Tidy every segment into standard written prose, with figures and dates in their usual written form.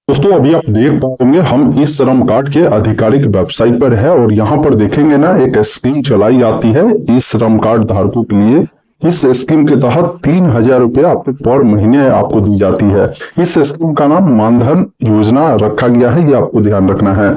दोस्तों अभी आप देख पाओगे हम इस श्रम कार्ड के आधिकारिक वेबसाइट पर है और यहाँ पर देखेंगे ना एक स्कीम चलाई जाती है इस श्रम कार्ड धारकों के लिए। इस स्कीम के तहत 3,000 रुपये आपको पर महीने आपको दी जाती है। इस स्कीम का नाम मानधन योजना रखा गया है, ये आपको ध्यान रखना है।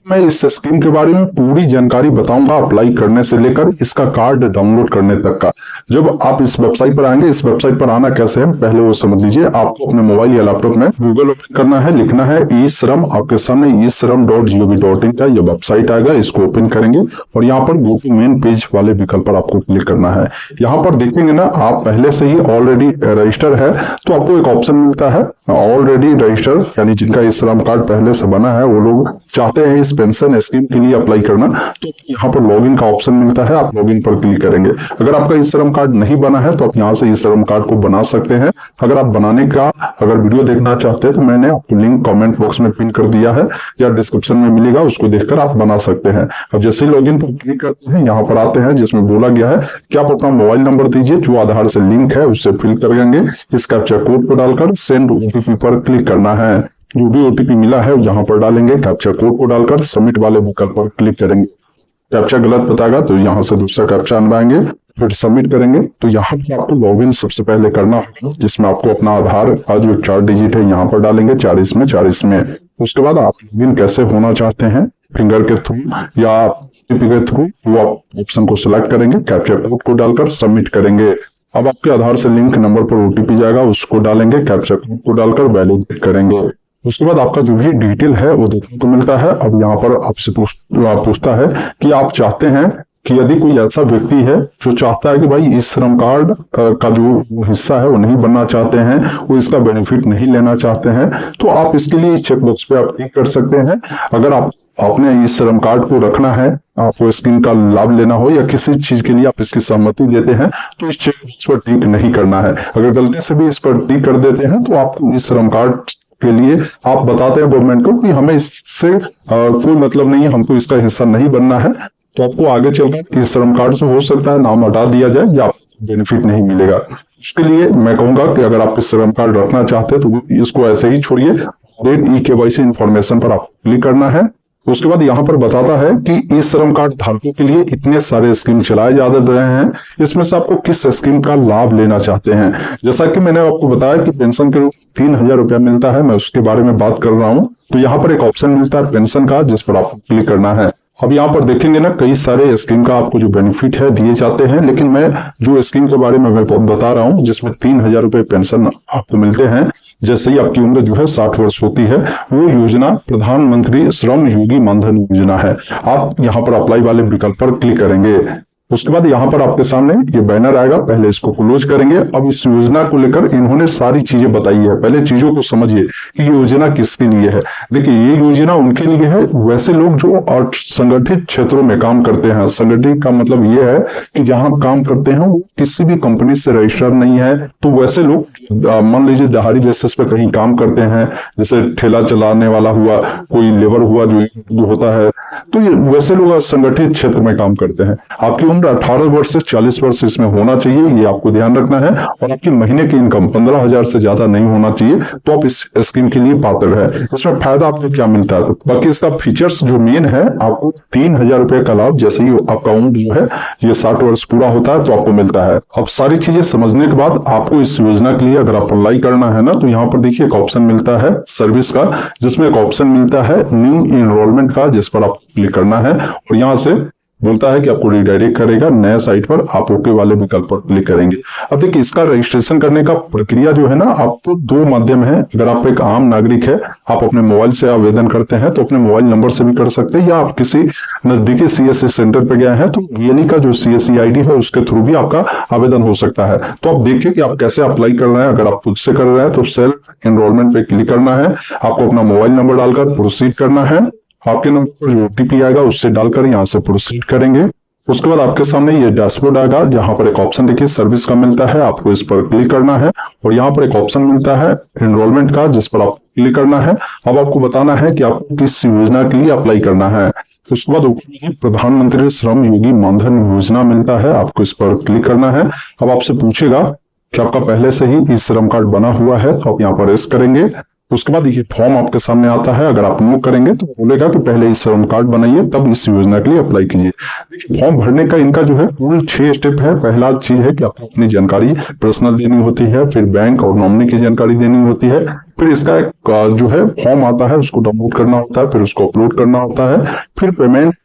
मैं इस स्कीम के बारे में पूरी जानकारी बताऊंगा, अप्लाई करने से लेकर इसका कार्ड डाउनलोड करने तक का। जब आप इस वेबसाइट पर आएंगे, इस वेबसाइट पर आना कैसे है पहले वो समझ लीजिए। आपको अपने मोबाइल या लैपटॉप में गूगल ओपन करना है, लिखना है ई श्रम। आपके सामने eShram.gov.in का ये वेबसाइट आएगा, इसको ओपन करेंगे और यहाँ पर गो टू मेन पेज वाले विकल्प पर आपको क्लिक करना है। यहाँ पर देखेंगे ना आप पहले से ही ऑलरेडी रजिस्टर है तो आपको एक ऑप्शन मिलता है ऑलरेडी रजिस्टर, यानी जिनका ई श्रम कार्ड पहले से बना है, वो लोग चाहते हैं इस पेंशन स्कीम के लिए अप्लाई करना, तो यहाँ पर लॉगिन का ऑप्शन मिलता है, आप लॉगिन पर क्लिक करेंगे। अगर आपका ई श्रम कार्ड नहीं बना है तो आप यहाँ से ई श्रम कार्ड को बना सकते हैं। अगर आप बनाने का वीडियो देखना चाहते हैं तो मैंने आपको लिंक कमेंट बॉक्स में पिन कर दिया है या डिस्क्रिप्शन में मिलेगा, उसको देखकर आप बना सकते हैं। अब जैसे ही लॉगिन पर क्लिक करते हैं, यहाँ पर आते हैं जिसमें बोला गया है कि आप अपना मोबाइल नंबर दीजिए जो आधार से लिंक है, उससे फिल करेंगे। इस कैप्चा कोड को डालकर सेंड ओटीपी पर क्लिक करना है। जो भी ओटीपी मिला है यहाँ पर डालेंगे, कैप्चा कोड को डालकर सबमिट वाले विकल्प पर क्लिक करेंगे। कैप्चा गलत बताएगा तो यहाँ से दूसरा कैप्चा बनवाएंगे, फिर सबमिट करेंगे। तो यहाँ पर आपको लॉगिन सबसे पहले करना होगा, जिसमें आपको अपना आधार का जो 4 डिजिट है यहाँ पर डालेंगे, 4 इसमें। उसके बाद आप लॉगिन कैसे होना चाहते हैं, फिंगर के थ्रू या ओटीपी के थ्रू, वो आप ऑप्शन को सिलेक्ट करेंगे, कैप्चा कोड को डालकर सबमिट करेंगे। अब आपके आधार से लिंक नंबर पर ओटीपी जाएगा, उसको डालेंगे, कैप्चा कोड को डालकर वैलिडेट करेंगे। उसके बाद आपका जो भी डिटेल है वो देखने को मिलता है। अब यहाँ पर आपसे पूछता है कि आप चाहते हैं कि यदि कोई ऐसा व्यक्ति है जो चाहता है कि भाई इस श्रम कार्ड का जो हिस्सा है वो नहीं बनना चाहते हैं, वो इसका बेनिफिट नहीं लेना चाहते हैं, तो आप इसके लिए इस चेकबॉक्स पे आप क्लिक कर सकते हैं। अगर आपने इस श्रम कार्ड को रखना है, आपको स्कीम का लाभ लेना हो या किसी चीज के लिए आप इसकी सहमति देते हैं, तो इस चेकबॉक्स पर टिक नहीं करना है। अगर गलती से भी इस पर टिक कर देते हैं तो आपको इस श्रम कार्ड के लिए आप बताते हैं गवर्नमेंट को कि हमें इससे कोई मतलब नहीं है, हमको इसका हिस्सा नहीं बनना है, तो आपको आगे चलकर इस श्रम कार्ड से हो सकता है नाम हटा दिया जाए या बेनिफिट नहीं मिलेगा। उसके लिए मैं कहूंगा कि अगर आप इस श्रम कार्ड रखना चाहते हैं तो इसको ऐसे ही छोड़िए। eKYC इन्फॉर्मेशन पर आपको क्लिक करना है। उसके बाद यहाँ पर बताता है कि इस श्रम कार्ड धारकों के लिए इतने सारे स्कीम चलाए जा रहे हैं, इसमें से आपको किस स्कीम का लाभ लेना चाहते हैं। जैसा कि मैंने आपको बताया कि पेंशन के रूप 3,000 रुपया मिलता है, मैं उसके बारे में बात कर रहा हूँ। तो यहाँ पर एक ऑप्शन मिलता है पेंशन का, जिस पर आपको क्लिक करना है। अब यहाँ पर देखेंगे ना कई सारे स्कीम का आपको जो बेनिफिट है दिए जाते हैं, लेकिन मैं जो स्कीम के बारे में मैं बता रहा हूँ जिसमें 3,000 रुपये पेंशन आपको मिलते हैं जैसे ही आपकी उम्र जो है 60 वर्ष होती है, वो योजना प्रधानमंत्री श्रम योगी मानधन योजना है। आप यहाँ पर अप्लाई वाले विकल्प पर क्लिक करेंगे। उसके बाद यहाँ पर आपके सामने ये बैनर आएगा, पहले इसको क्लोज करेंगे। अब इस योजना को लेकर इन्होंने सारी चीजें बताई है, पहले चीजों को समझिए कि योजना किसके लिए है। देखिए ये योजना उनके लिए है वैसे लोग जो संगठित क्षेत्रों में काम करते हैं। संगठित का मतलब ये है कि जहां काम करते हैं वो किसी भी कंपनी से रजिस्टर्ड नहीं है, तो वैसे लोग मान लीजिए दिहाड़ी बेसिस पे कहीं काम करते हैं, जैसे ठेला चलाने वाला हुआ, कोई लेबर हुआ जो होता है, तो ये वैसे लोग संगठित क्षेत्र में काम करते हैं। आपकी उम्र 18 वर्ष से 40 वर्ष इसमें होना चाहिए, ये आपको ध्यान रखना है। और आपकी महीने की इनकम 15,000 से ज्यादा नहीं होना चाहिए, तो आप इस स्कीम के लिए पात्र है। इसमें फायदा आपको क्या मिलता है, बाकी इसका फीचर्स जो मेन है, आपको 3,000 रुपए का लाभ जैसे ही आपका उम्र जो है ये 60 वर्ष पूरा होता है तो आपको मिलता है। अब सारी चीजें समझने के बाद आपको इस योजना के लिए अगर आप अप्लाई करना है ना, तो यहाँ पर देखिए एक ऑप्शन मिलता है सर्विस का, जिसमें एक ऑप्शन मिलता है न्यू एनरोलमेंट का, जिस पर आपको क्लिक करना है और यहाँ से बोलता है कि आपको रिडायरेक्ट करेगा नया साइट पर, आप ओके वाले विकल्प पर क्लिक करेंगे। अब देखिए इसका रजिस्ट्रेशन करने का प्रक्रिया जो है ना, आपको 2 माध्यम है। अगर आप एक आम नागरिक है, आप अपने मोबाइल से आवेदन करते हैं तो अपने मोबाइल नंबर से भी कर सकते हैं, या आप किसी नजदीकी CSC सेंटर पे गए हैं तो GNI का जो CSC ID है उसके थ्रू भी आपका आवेदन हो सकता है। तो आप देखिए कि आप कैसे अप्लाई कर रहे हैं। अगर आप खुद से कर रहे हैं तो सेल्फ एनरोलमेंट पे क्लिक करना है, आपको अपना मोबाइल नंबर डालकर प्रोसीड करना है, आपके नंबर पर जो OTP आएगा उससे डालकर यहाँ से प्रोसीड करेंगे। उसके बाद आपके सामने ये डैशबोर्ड आएगा, जहां पर एक ऑप्शन देखिए सर्विस का मिलता है, आपको इस पर क्लिक करना है और यहाँ पर एक ऑप्शन मिलता है एनरोलमेंट का, जिस पर आपको क्लिक करना है। अब आपको बताना है कि आपको किस योजना के लिए अप्लाई करना है। उसके बाद प्रधानमंत्री श्रम योगी मानधन योजना मिलता है, आपको इस पर क्लिक करना है। अब आपसे पूछेगा कि आपका पहले से ही ई श्रम कार्ड बना हुआ है, तो आप यहाँ पर यस करेंगे। उसके बाद ये फॉर्म आपके सामने आता है। अगर आप नो करेंगे तो बोलेगा कि पहले इस श्रम कार्ड बनाइए तब इस योजना के लिए अप्लाई कीजिए। देखिए फॉर्म भरने का इनका जो है कुल 6 स्टेप है। पहला चीज है कि आपको अपनी जानकारी पर्सनल देनी होती है, फिर बैंक और नॉमिनी की जानकारी देनी होती है, फिर इसका एक जो है फॉर्म आता है उसको डाउनलोड करना होता है, फिर उसको अपलोड करना होता है, फिर पेमेंट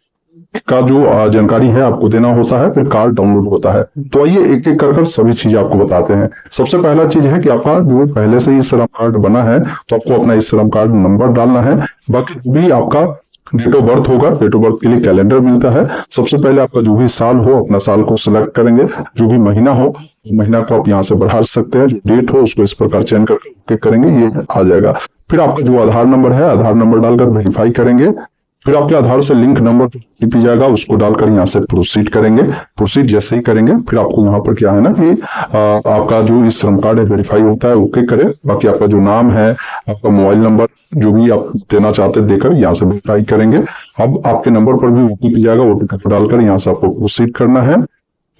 का जो जानकारी है आपको देना होता है, फिर कार्ड डाउनलोड होता है। तो आइए एक एक कर सभी चीजें आपको बताते हैं। सबसे पहला चीज है कि आपका जो पहले से ही श्रम कार्ड बना है तो आपको अपना इस श्रम कार्ड नंबर डालना है। बाकी जो भी आपका डेट ऑफ बर्थ होगा, डेट ऑफ बर्थ के लिए कैलेंडर मिलता है। सबसे पहले आपका जो भी साल हो अपना साल को सिलेक्ट करेंगे, जो भी महीना हो महीना को आप यहाँ से बढ़ा सकते हैं, जो डेट हो उसको इस प्रकार चयन करके करेंगे, ये आ जाएगा। फिर आपका जो आधार नंबर है आधार नंबर डालकर वेरीफाई करेंगे। फिर आपके आधार से लिंक नंबर ओटीपी जाएगा, उसको डालकर यहाँ से प्रोसीड करेंगे। प्रोसीड जैसे ही करेंगे फिर आपको यहाँ पर क्या है ना कि आपका जो इस श्रम कार्ड है वेरीफाई होता है, ओके करें। बाकी आपका जो नाम है, आपका मोबाइल नंबर जो भी आप देना चाहते हैं देकर यहाँ से वेरीफाई करेंगे। अब आपके नंबर पर भी ओटीपी जाएगा, ओटीपी को डालकर यहाँ से आपको प्रोसीड करना है।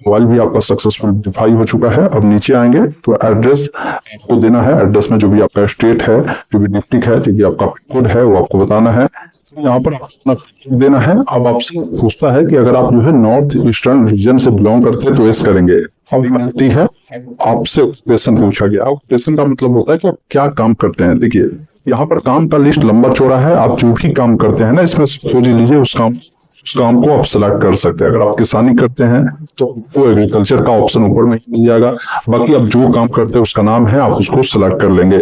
मोबाइल भी आपका सक्सेसफुल वेरीफाई हो चुका है। अब नीचे आएंगे तो एड्रेस आपको देना है। एड्रेस में जो भी आपका स्टेट है, जो भी डिस्ट्रिक्ट है, जो भी आपका पिन कोड है वो आपको बताना है। तो यहाँ पर अपना देना है। अब आपसे पूछता है कि अगर आप जो है नॉर्थ ईस्टर्न रीजन से बिलोंग करते हैं तो यस करेंगे। अब मिलती है आपसे ऑक्यूपेशन पूछा गया। ऑक्यूपेशन का मतलब होता है कि आप क्या काम करते हैं। देखिए यहाँ पर काम का लिस्ट लंबा चौड़ा है। आप जो भी काम करते हैं ना इसमें सोच लीजिए उस काम को आप सिलेक्ट कर सकते हैं। अगर आप किसानी करते हैं तो आपको एग्रीकल्चर का ऑप्शन ऊपर में मिल जाएगा। बाकी आप जो काम करते हैं उसका नाम है, आप उसको सिलेक्ट कर लेंगे।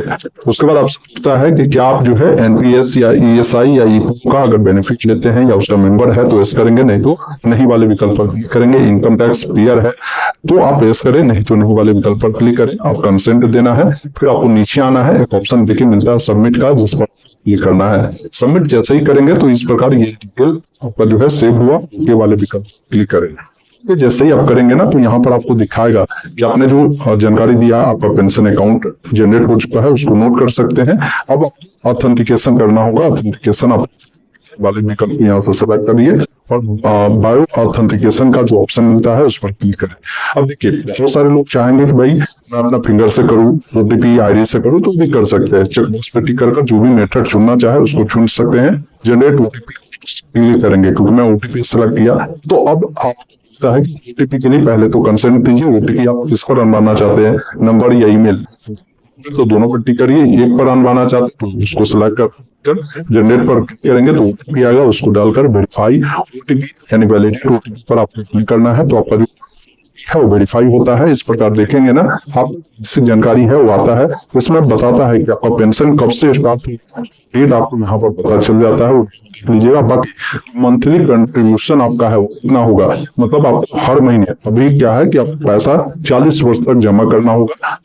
उसके बाद आपसे पूछता है कि क्या आप जो है एनपीएस या ईएसआई या ईपीएफ का अगर बेनिफिट लेते हैं या उसका मेंबर है तो यस करेंगे, नहीं तो नहीं वाले विकल्प पर क्लिक करेंगे। इनकम टैक्स पेयर है तो आप यस करें, नहीं तो नहीं वाले विकल्प पर क्लिक करें। आप कंसेंट देना है। फिर आपको नीचे आना है, एक ऑप्शन देखिए मिलता है सबमिट का, जिस पर क्लिक करना है। सबमिट जैसे ही करेंगे तो इस प्रकार ये डिटेल आपका जो है सेव हुआ, ये वाले विकल्प क्लिक करेंगे। तो जैसे ही आप करेंगे ना तो यहाँ पर आपको दिखाएगा कि आपने जो जानकारी दिया आपका पेंशन अकाउंट जनरेट हो चुका है, उसको नोट कर सकते हैं। अब ऑथेंटिकेशन करना होगा। ऑथेंटिकेशन आप वाले विकल्प यहाँ से सेलेक्ट करिए और बायो ऑथेंटिकेशन का जो ऑप्शन मिलता है उस पर क्लिक करें। अब देखिए बहुत सारे लोग चाहेंगे कि भाई मैं अपना फिंगर से करूँ, ओटीपी आईडी से करूँ, तो भी कर सकते हैं। चेकबॉक्स पे टिक कर जो भी मेथड चुनना चाहे उसको चुन सकते हैं। जनरेट ओटीपी क्लिक करेंगे, क्योंकि मैं ओटीपी सेलेक्ट किया। तो अब आप है कि ओटीपी के लिए पहले तो कंसेंट दीजिए। ओटीपी आप किस पर बनवाना चाहते हैं, नंबर या ईमेल, तो दोनों पर टिक करिए। एक पर बनवाना चाहते हैं तो उसको सिलेक्ट कर जनरेट पर क्लिक करेंगे तो ओटीपी आएगा, उसको डालकर वेरीफाई ओटीपी यानी वैलिडेट ओटीपी पर आपको क्लिक करना है। तो आपका जो है वो वेरीफाई होता है। इस प्रकार देखेंगे ना आप जिससे जानकारी है वो आता है, इसमें बताता है कि आपका पेंशन कब से स्टार्ट हुई, डेट आपको यहाँ पर पता चल जाता है, वो देख लीजिएगा। बाकी मंथली कंट्रीब्यूशन आपका है वो कितना होगा, मतलब आपको हर महीने अभी क्या है कि आपको पैसा 40 वर्ष तक जमा करना होगा।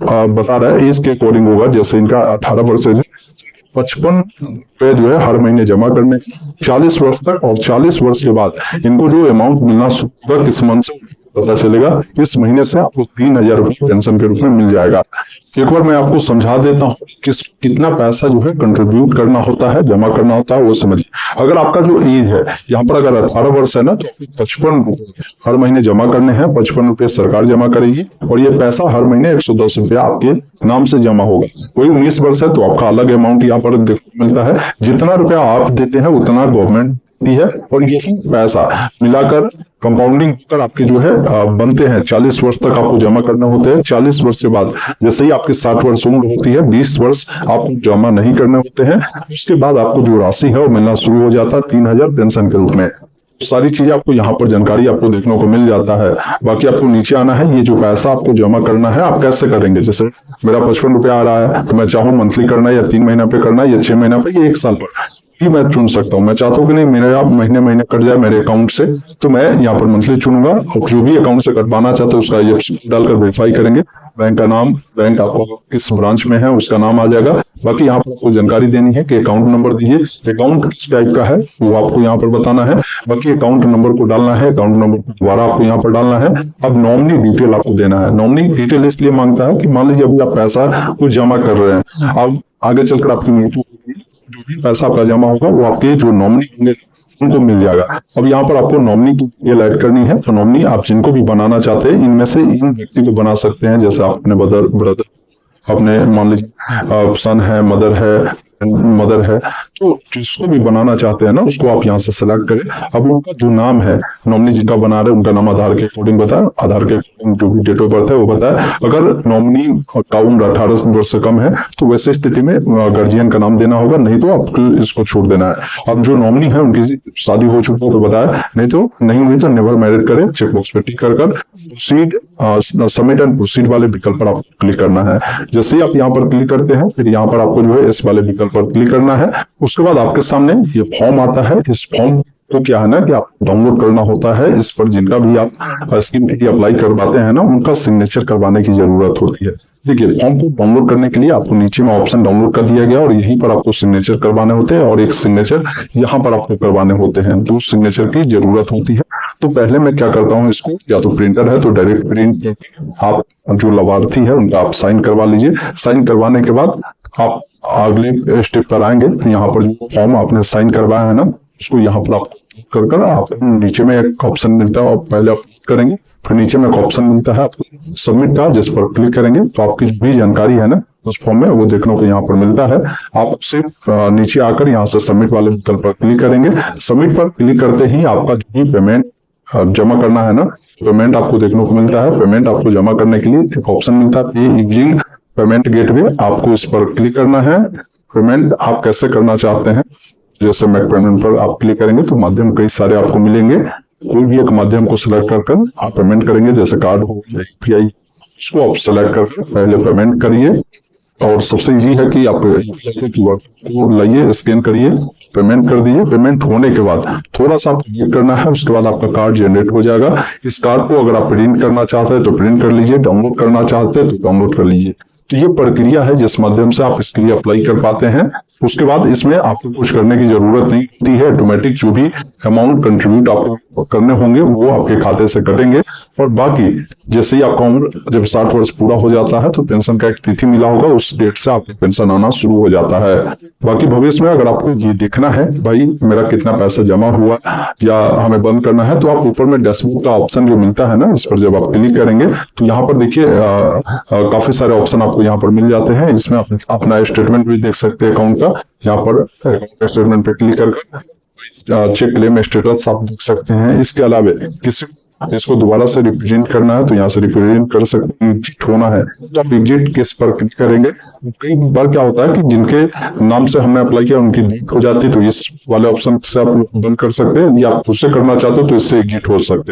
बता रहा है एज के अकॉर्डिंग होगा, जैसे इनका 18 वर्ष है, 55 पे जो है हर महीने जमा करने 40 वर्ष तक। और 40 वर्ष के बाद इनको जो अमाउंट मिलना शुरू होगा किस मंथ से पता चलेगा। इस महीने से आपको 3000 रुपये पेंशन के रूप में मिल जाएगा। एक बार मैं आपको समझा देता हूँ कितना पैसा जो है कंट्रीब्यूट करना होता है, जमा करना होता है, वो समझिए। अगर आपका जो एज है यहाँ पर अगर 18 वर्ष है ना तो 55 रुपये हर महीने जमा करने हैं। 55 रुपये सरकार जमा करेगी और ये पैसा हर महीने 110 रुपया आपके नाम से जमा होगा। कोई 19 वर्ष है तो आपका अलग अमाउंट यहाँ पर मिलता है। जितना रुपया आप देते हैं उतना गवर्नमेंट देती है और यही पैसा मिलाकर कंपाउंडिंग कर आपके जो है बनते हैं। 40 वर्ष तक आपको जमा करने होते हैं। 40 वर्ष के बाद जैसे ही आपकी 60 वर्ष उम्र होती है, 20 वर्ष आपको जमा नहीं करने होते हैं। उसके बाद आपको जो राशि है वो मिलना शुरू हो जाता है 3000 पेंशन के रूप में। सारी चीजें आपको यहाँ पर जानकारी आपको देखने को मिल जाता है। बाकी आपको नीचे आना है, ये जो पैसा आपको जमा करना है आप कैसे करेंगे। जैसे मेरा 55 रुपया आ रहा है तो मैं चाहूँ मंथली करना है या 3 महीना पे करना है या 6 महीना पे या 1 साल पर ही मैं चुन सकता हूँ। मैं चाहता हूँ कि नहीं मेरा महीने महीने कट जाए मेरे अकाउंट से, तो मैं यहाँ पर मंथली चुनूंगा और जो भी अकाउंट से कटवाना चाहते हैं उसका ये डालकर वेरीफाई करेंगे। बैंक का नाम, बैंक आपको किस ब्रांच में है उसका नाम आ जाएगा। बाकी यहाँ पर आपको जानकारी देनी है कि अकाउंट नंबर दीजिए, अकाउंट किस टाइप का है वो आपको यहाँ पर बताना है। बाकी अकाउंट नंबर को डालना है, अकाउंट नंबर को दोबारा आपको यहाँ पर डालना है। अब नॉमिनी डिटेल आपको देना है। नॉमिनी डिटेल इसलिए मांगता है कि मान लीजिए अभी आप पैसा कुछ जमा कर रहे हैं, अब आगे चलकर आपकी मृत्यु होगी, जो भी पैसा आपका जमा होगा वो आपके जो नॉमिनी होंगे उनको मिल जाएगा। अब यहाँ पर आपको नॉमिनी की डिटेल ऐड करनी है। तो नॉमिनी आप जिनको भी बनाना चाहते हैं इनमें से इन व्यक्ति को बना सकते हैं, जैसे आप अपने ब्रदर, अपने मान लीजिए सन है, मदर है, तो जिसको भी बनाना चाहते हैं ना उसको आप यहाँ से सेलेक्ट करें। अब उनका जो नाम है, नॉमिनी जिनका बना रहे हैं उनका नाम आधार के अकॉर्डिंग बताए, आधार के अकॉर्डिंग जो भी डेट ऑफ बर्थ है वो बताए। अगर नॉमिनी का उम्र 18 वर्ष से कम है तो वैसे स्थिति में गार्जियन का नाम देना होगा, नहीं तो आपको इसको छोड़ देना है। अब जो नॉमिनी है उनकी शादी हो चुकी है तो बताया, नहीं हुई तो नेवर मैरिड करें, चेकबॉक्स पे टिक कर प्रोसीड, सबमिट एंड प्रोसीड वाले विकल्प पर आपको क्लिक करना है। जैसे ही आप यहाँ पर क्लिक करते हैं फिर यहाँ पर आपको जो है इस वाले विकल्प पर क्लिक करना है। उसके बाद आपके सामने ये फॉर्म आता है। इस फॉर्म को क्या है ना कि आप डाउनलोड करना होता है। इस पर जिनका भी आप स्कीम के लिए अप्लाई करवाते हैं ना उनका सिग्नेचर करवाने की जरूरत होती है। देखिए, फॉर्म को डाउनलोड करने के लिए आपको नीचे में ऑप्शन डाउनलोड कर दिया गया और यहीं पर आपको सिग्नेचर करवाने होते हैं और एक सिग्नेचर यहाँ पर आपको करवाने होते हैं। दो सिग्नेचर की जरूरत होती है। तो पहले मैं क्या करता हूँ, इसको या तो प्रिंटर है तो डायरेक्ट प्रिंट आप जो लाभार्थी है उनका आप साइन करवा लीजिए। साइन करवाने के बाद आप अगले स्टेप पर आएंगे तो यहाँ पर जो फॉर्म आपने साइन करवाया है ना उसको यहाँ पर आप कर आप नीचे में एक ऑप्शन मिलता है, आप पहले आप करेंगे, फिर नीचे में एक ऑप्शन मिलता है आपको सबमिट का, जिस पर क्लिक करेंगे तो आपकी जो भी जानकारी है ना उस फॉर्म में वो देखने को यहाँ पर मिलता है। आप सिर्फ नीचे आकर यहाँ से सबमिट वाले विकल्प पर क्लिक करेंगे। सबमिट पर क्लिक करते ही आपका जो भी पेमेंट जमा करना है ना, पेमेंट आपको देखने को मिलता है। पेमेंट आपको जमा करने के लिए एक ऑप्शन मिलता है पे यूजिंग पेमेंट गेटवे, आपको इस पर क्लिक करना है। पेमेंट आप कैसे करना चाहते हैं, जैसे मेक पेमेंट पर आप क्लिक करेंगे तो माध्यम कई सारे आपको मिलेंगे, कोई भी एक माध्यम को सिलेक्ट कर आप पेमेंट करेंगे। जैसे कार्ड हो या यूपीआई, इसको आप सिलेक्ट करके पहले पेमेंट करिए। और सबसे इजी है कि आप क्यूआर कोड लाइए, स्कैन करिए, पेमेंट कर दीजिए। पेमेंट होने के बाद थोड़ा सा आपको वेट करना है, उसके बाद आपका कार्ड जनरेट हो जाएगा। इस कार्ड को अगर आप प्रिंट करना चाहते हैं तो प्रिंट कर लीजिए, डाउनलोड करना चाहते हैं तो डाउनलोड कर लीजिए। तो ये प्रक्रिया है जिस माध्यम से आप इसके लिए अप्लाई कर पाते हैं। उसके बाद इसमें आपको कुछ करने की जरूरत नहीं होती है। ऑटोमेटिक जो भी अमाउंट कंट्रीब्यूट आपको करने होंगे वो आपके खाते से कटेंगे। और बाकी जैसे ही आपका उम्र जब 60 वर्ष पूरा हो जाता है तो पेंशन का एक तिथि मिला होगा, उस डेट से आपकी पेंशन आना शुरू हो जाता है। बाकी भविष्य में अगर आपको ये देखना है भाई मेरा कितना पैसा जमा हुआ या हमें बंद करना है, तो आप ऊपर में डैशबोर्ड का ऑप्शन जो मिलता है ना, इस पर जब आप क्लिक करेंगे तो यहाँ पर देखिए काफी सारे ऑप्शन आपको यहाँ पर मिल जाते हैं। इसमें आप अपना स्टेटमेंट भी देख सकते हैं अकाउंट का। यहाँ पर स्टेटमेंट पे क्लिक करके चेक क्लेम स्टेटस आप देख सकते हैं। इसके अलावा किसी इसको दोबारा से रिप्रेजेंट करना है तो यहाँ से रिप्रेजेंट कर सकते हैं। एग्जिट होना है तो आप एग्जिट किस पर क्लिक करेंगे। कई बार क्या होता है कि जिनके नाम से हमने अप्लाई किया उनकी डेट हो जाती है, तो इस वाले ऑप्शन से आप बंद कर सकते हैं, या आप खुद से करना चाहते हो तो इससे एग्जिट हो सकते हैं।